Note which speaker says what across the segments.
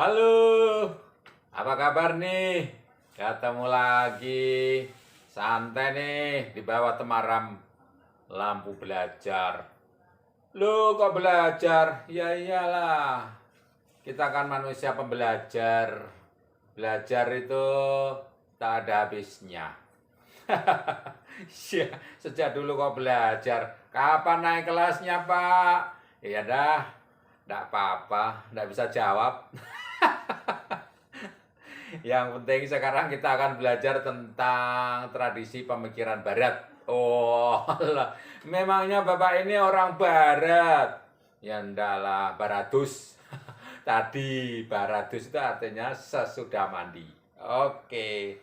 Speaker 1: Halo, apa kabar nih? Ketemu lagi, santai nih di bawah temaram lampu belajar. Loh, kok belajar? Ya iyalah, kita kan manusia pembelajar. Belajar itu tak ada habisnya. Ya, sejak dulu kok belajar. Kapan naik kelasnya, Pak? Ya dah, enggak apa-apa, enggak bisa jawab. Yang penting sekarang kita akan belajar tentang tradisi pemikiran Barat. Oh, alah. Memangnya Bapak ini orang Barat? Ya enggak lah, Baratus. Tadi Baratus itu artinya sesudah mandi. Oke,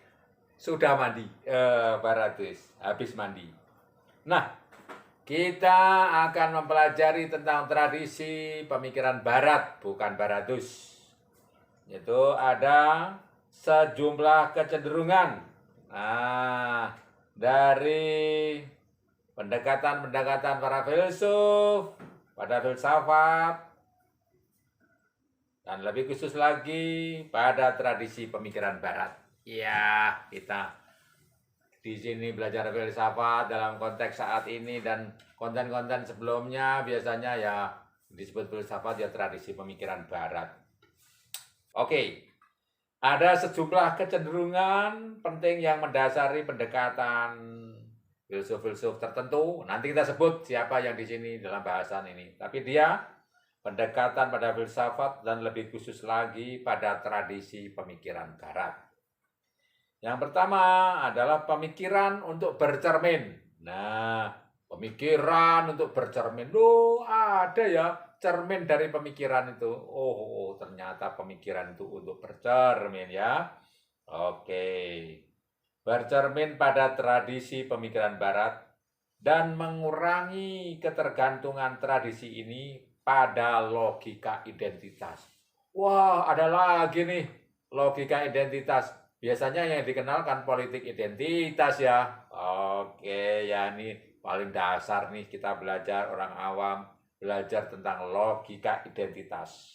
Speaker 1: sudah mandi. Baratus, habis mandi. Nah, kita akan mempelajari tentang tradisi pemikiran Barat, bukan Baratus. Itu ada sejumlah kecenderungan. Nah, dari pendekatan-pendekatan para filsuf, pada filsafat, dan lebih khusus lagi pada tradisi pemikiran Barat. Ya, kita di sini belajar filsafat dalam konteks saat ini dan konten-konten sebelumnya biasanya ya disebut filsafat ya tradisi pemikiran Barat. Oke, ada sejumlah kecenderungan penting yang mendasari pendekatan filsuf-filsuf tertentu. Nanti kita sebut siapa yang di sini dalam bahasan ini. Tapi dia pendekatan pada filsafat dan lebih khusus lagi pada tradisi pemikiran Barat. Yang pertama adalah pemikiran untuk bercermin. Nah, pemikiran untuk bercermin. Loh, ada ya cermin dari pemikiran itu. Oh, ternyata pemikiran itu untuk bercermin ya. Oke. Bercermin pada tradisi pemikiran Barat dan mengurangi ketergantungan tradisi ini pada logika identitas. Wah, ada lagi nih logika identitas. Biasanya yang dikenalkan politik identitas ya. Oke, ya ini paling dasar nih kita belajar orang awam, belajar tentang logika identitas.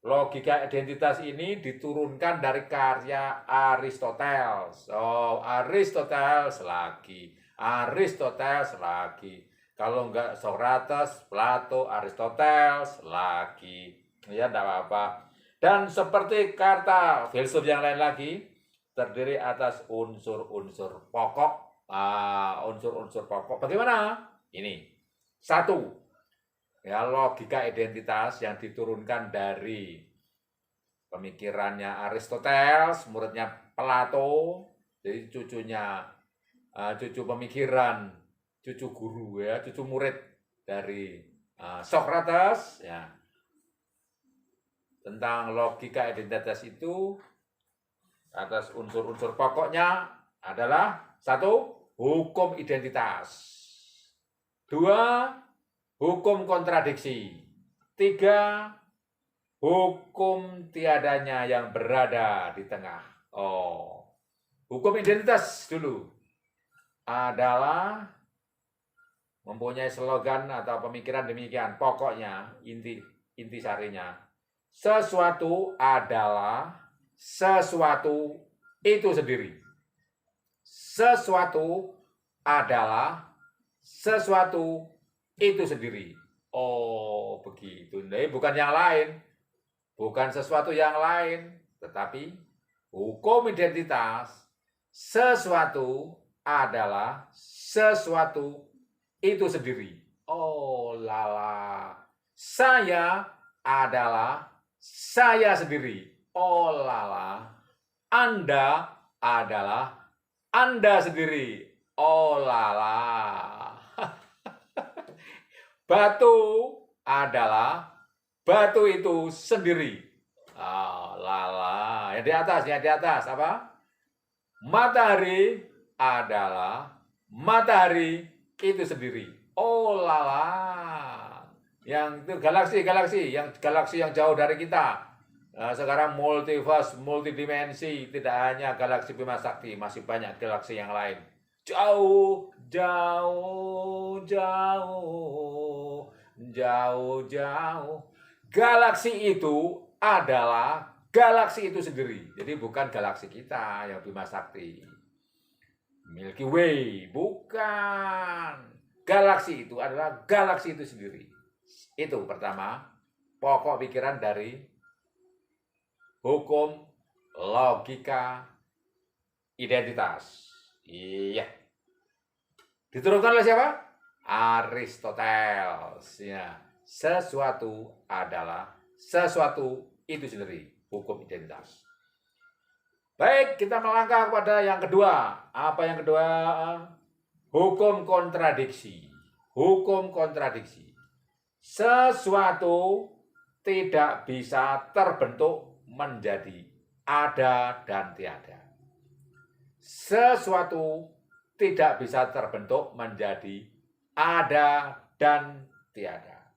Speaker 1: Logika identitas ini diturunkan dari karya Aristoteles. Oh, Aristoteles lagi. Aristoteles lagi. Kalau enggak Socrates, Plato, Aristoteles lagi. Ya, enggak apa-apa. Dan seperti kata filsuf yang lain lagi, terdiri atas unsur-unsur pokok. Unsur-unsur pokok. Bagaimana? Ini. Satu, ya logika identitas yang diturunkan dari pemikirannya Aristoteles, muridnya Plato, jadi cucu pemikiran, cucu guru ya, cucu murid dari Socrates ya. Tentang logika identitas itu atas unsur-unsur pokoknya adalah satu, hukum identitas. Dua, hukum kontradiksi. Tiga, hukum tiadanya yang berada di tengah. Oh, hukum identitas dulu adalah mempunyai slogan atau pemikiran demikian. Pokoknya inti sarinya, sesuatu adalah sesuatu itu sendiri. Sesuatu adalah sesuatu itu sendiri. Oh, begitu. Nah, bukan yang lain. Bukan sesuatu yang lain. Tetapi hukum identitas. Sesuatu adalah sesuatu itu sendiri. Oh, lala. Saya adalah saya sendiri. Oh, lala. Anda adalah Anda sendiri. Oh, lala. Batu adalah batu itu sendiri. Lala. Yang di atas apa? Matahari adalah matahari itu sendiri. Oh lala. Yang itu galaksi yang jauh dari kita. Sekarang multiverse, multidimensi, tidak hanya galaksi Bima Sakti, masih banyak galaksi yang lain. Jauh, jauh, jauh, jauh, jauh. Galaksi itu adalah galaksi itu sendiri. Jadi bukan galaksi kita yang Bima Sakti, Milky Way, bukan. Galaksi itu adalah galaksi itu sendiri. Itu pertama, pokok pikiran dari hukum logika identitas. Iya. Diturunkan oleh siapa? Aristoteles. Ya. Sesuatu adalah sesuatu itu sendiri. Hukum identitas. Baik, kita melangkah kepada yang kedua. Apa yang kedua? Hukum kontradiksi. Hukum kontradiksi. Sesuatu tidak bisa terbentuk menjadi ada dan tiada. Sesuatu tidak bisa terbentuk menjadi ada dan tiada.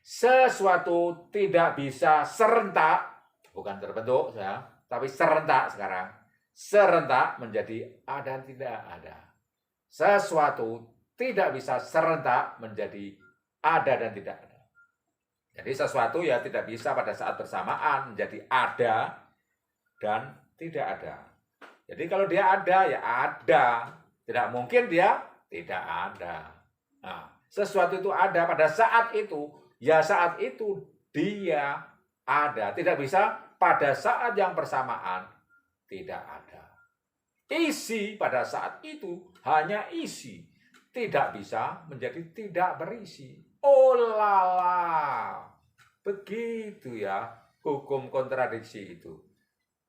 Speaker 1: Sesuatu tidak bisa serentak, bukan terbentuk ya, tapi serentak sekarang. Serentak menjadi ada dan tidak ada. Sesuatu tidak bisa serentak menjadi ada dan tidak ada. Jadi sesuatu ya tidak bisa pada saat bersamaan menjadi ada dan tidak ada. Jadi kalau dia ada ya ada, tidak mungkin dia tidak ada. Nah, sesuatu itu ada pada saat itu, ya saat itu dia ada. Tidak bisa pada saat yang bersamaan tidak ada. Isi pada saat itu hanya isi, tidak bisa menjadi tidak berisi. Oh lala, begitu ya hukum kontradiksi itu.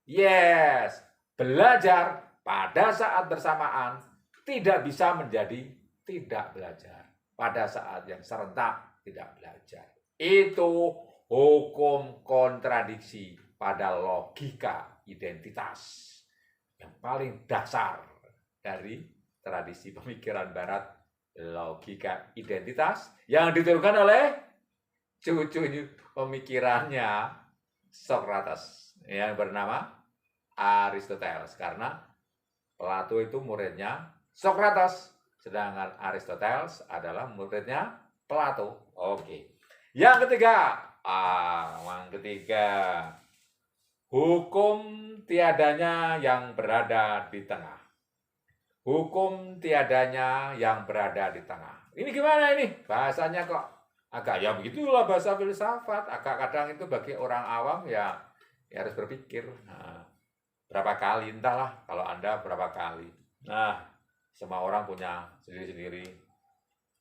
Speaker 1: Yes, belajar pada saat bersamaan tidak bisa menjadi tidak belajar. Pada saat yang serentak tidak belajar. Itu hukum kontradiksi pada logika identitas yang paling dasar dari tradisi pemikiran barat, logika identitas yang diturunkan oleh cucu pemikirannya Socrates yang bernama Aristoteles, karena Plato itu muridnya Socrates, sedangkan Aristoteles adalah muridnya Plato. Oke. Yang ketiga, hukum tiadanya yang berada di tengah. Hukum tiadanya yang berada di tengah. Ini gimana ini? Bahasanya kok agak ya begitulah bahasa filsafat. Agak kadang itu bagi orang awam ya harus berpikir. Nah, berapa kali, entahlah kalau Anda berapa kali. Nah, semua orang punya sendiri-sendiri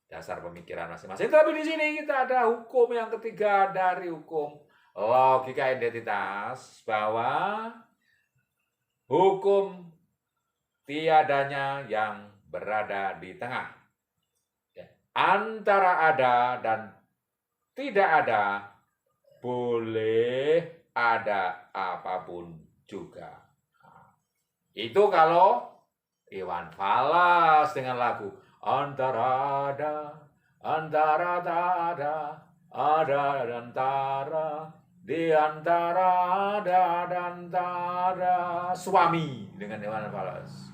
Speaker 1: dasar pemikiran masing-masing. Tapi di sini kita ada hukum yang ketiga dari hukum logika identitas, bahwa hukum tiadanya yang berada di tengah. Antara ada dan tidak ada, boleh ada apapun juga. Itu kalau Iwan Fals dengan lagu antara ada, antara tak ada dan tak ada, di antara ada dan tak ada. Suami dengan Iwan Fals.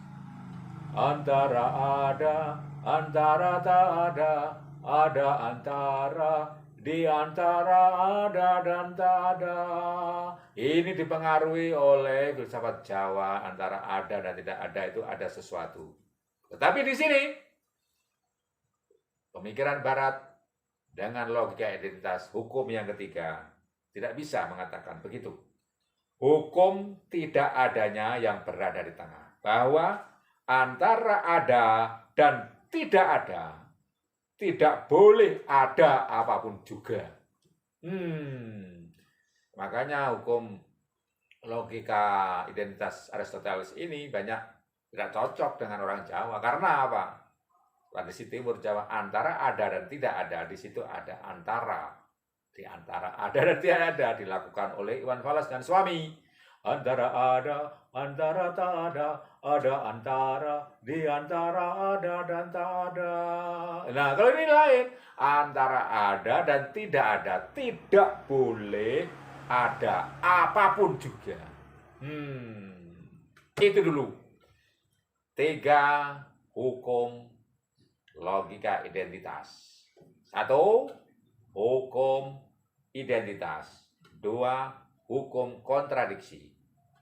Speaker 1: Antara ada, antara tak ada antara, di antara ada dan tak ada. Ini dipengaruhi oleh filsafat Jawa, antara ada dan tidak ada itu ada sesuatu. Tetapi di sini pemikiran Barat dengan logika identitas, hukum yang ketiga tidak bisa mengatakan begitu. Hukum tidak adanya yang berada di tengah, bahwa antara ada dan tidak ada, tidak boleh ada apapun juga. Makanya hukum logika identitas Aristoteles ini banyak tidak cocok dengan orang Jawa. Karena apa? Tradisi Timur Jawa antara ada dan tidak ada, di situ ada antara. Di antara ada dan tidak ada dilakukan oleh Iwan Fals dan suami. Antara ada, antara tak ada antara, di antara ada dan tak ada. Nah, kalau ini lain, antara ada dan tidak ada, tidak boleh ada apapun juga. Itu dulu 3 hukum logika identitas. 1, hukum identitas. 2. Hukum kontradiksi.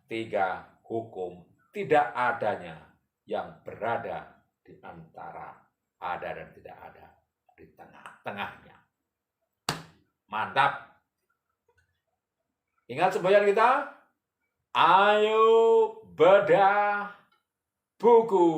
Speaker 1: 3. Hukum tidak adanya yang berada di antara ada dan tidak ada, di tengah-tengahnya. Mantap. Ingat semboyan kita? Ayo bedah buku.